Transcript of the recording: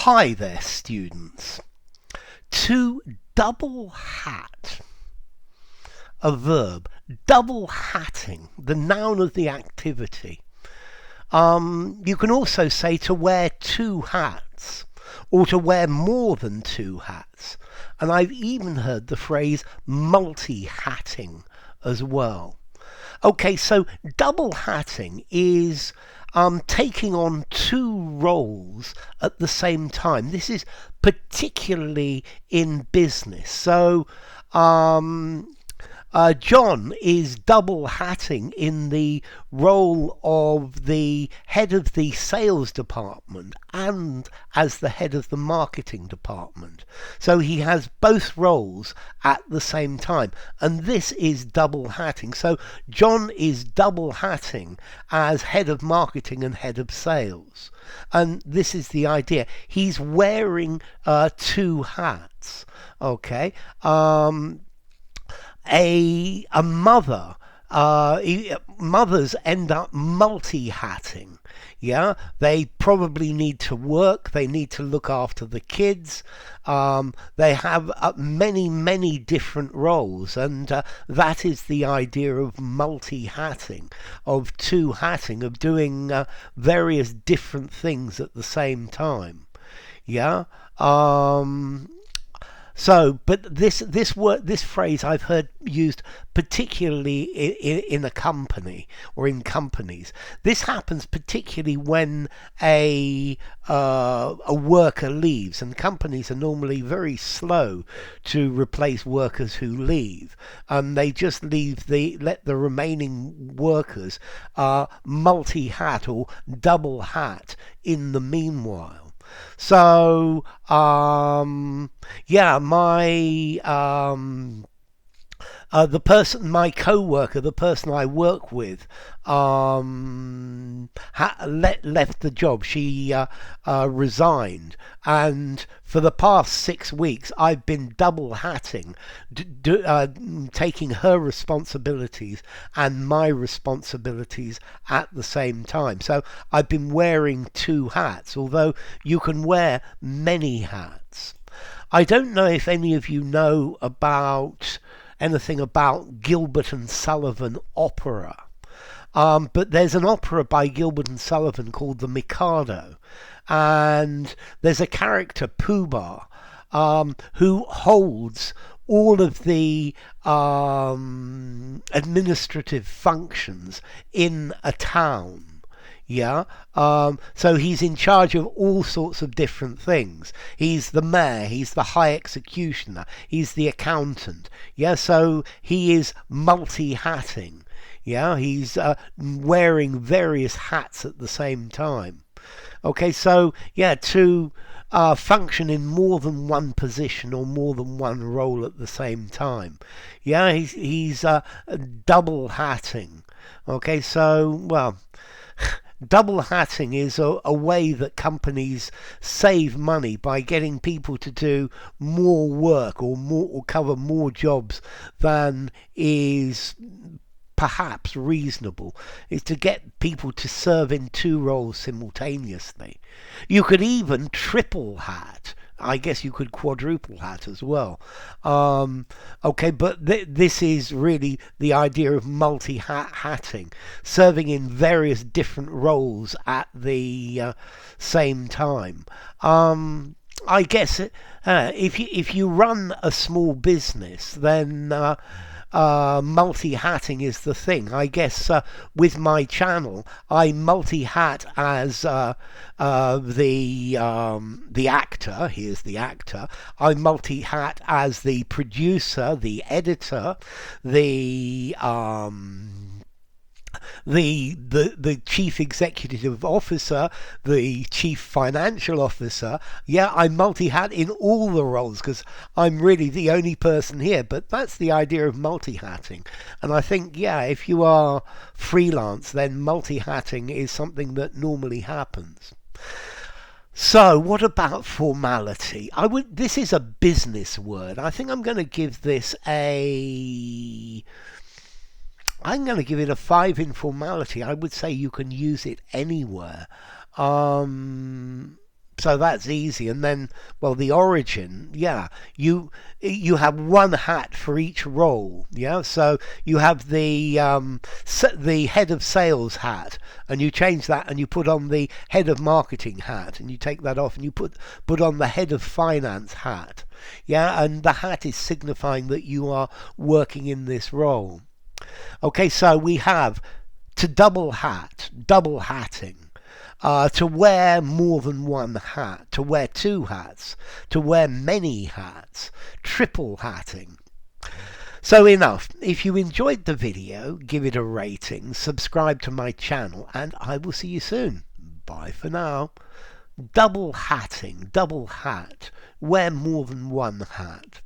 Hi there, students. To double hat, a verb, double hatting, the noun of the activity. You can also say to wear two hats, or to wear more than two hats. And I've even heard the phrase multi-hatting as well. Okay, so double hatting is taking on two roles at the same time. This is particularly in business. So John is double hatting in the role of the head of the sales department and as the head of the marketing department. So he has both roles at the same time, and this is double hatting. So John is double hatting as head of marketing and head of sales. And this is the idea. He's wearing two hats. Okay. A mother, mothers end up multi-hatting. Yeah, they probably need to work. They need to look after the kids. They have many different roles, and that is the idea of multi-hatting, of two-hatting, of doing various different things at the same time. Yeah. But this phrase I've heard used particularly in a company or in companies. This happens particularly when a worker leaves, and companies are normally very slow to replace workers who leave, and they just let the remaining workers multi-hat or double hat in the meanwhile. So, my co-worker, the person I work with, left the job. She resigned, and for the past 6 weeks, I've been double hatting, taking her responsibilities and my responsibilities at the same time. So I've been wearing two hats, although you can wear many hats. I don't know if any of you know anything about Gilbert and Sullivan opera. But there's an opera by Gilbert and Sullivan called The Mikado, and there's a character, Pooh Bah, who holds all of the administrative functions in a town. Yeah, so he's in charge of all sorts of different things. He's the mayor, he's the high executioner, he's the accountant. Yeah, so he is multi-hatting. Yeah, he's wearing various hats at the same time. Okay, so yeah, to function in more than one position or more than one role at the same time. Yeah, he's double hatting. Okay, so well. Double hatting is a way that companies save money by getting people to do more work or cover more jobs than is perhaps reasonable, is to get people to serve in two roles simultaneously. You could even triple hat. I guess you could quadruple hat as well. Okay, but this is really the idea of multi-hatting, serving in various different roles at the same time. I guess if you run a small business, then multi-hatting is the thing. I guess with my channel, I multi-hat as the actor. Here's the actor. I multi-hat as the producer, the editor, the chief executive officer, the chief financial officer. Yeah, I multi-hat in all the roles because I'm really the only person here. But that's the idea of multi-hatting. And I think, yeah, if you are freelance, then multi-hatting is something that normally happens. So, what about formality? This is a business word. I think I'm going to give this I'm going to give it a 5 in formality. I would say you can use it anywhere. So that's easy. And then, well, the origin, yeah, you have one hat for each role. Yeah, so you have the head of sales hat, and you change that, and you put on the head of marketing hat, and you take that off, and you put on the head of finance hat. Yeah, and the hat is signifying that you are working in this role. Okay, so we have to double hatting. To wear more than one hat, to wear two hats, to wear many hats, triple hatting. So enough. If you enjoyed the video, give it a rating, subscribe to my channel, and I will see you soon. Bye for now. Double hatting, double hat, wear more than one hat.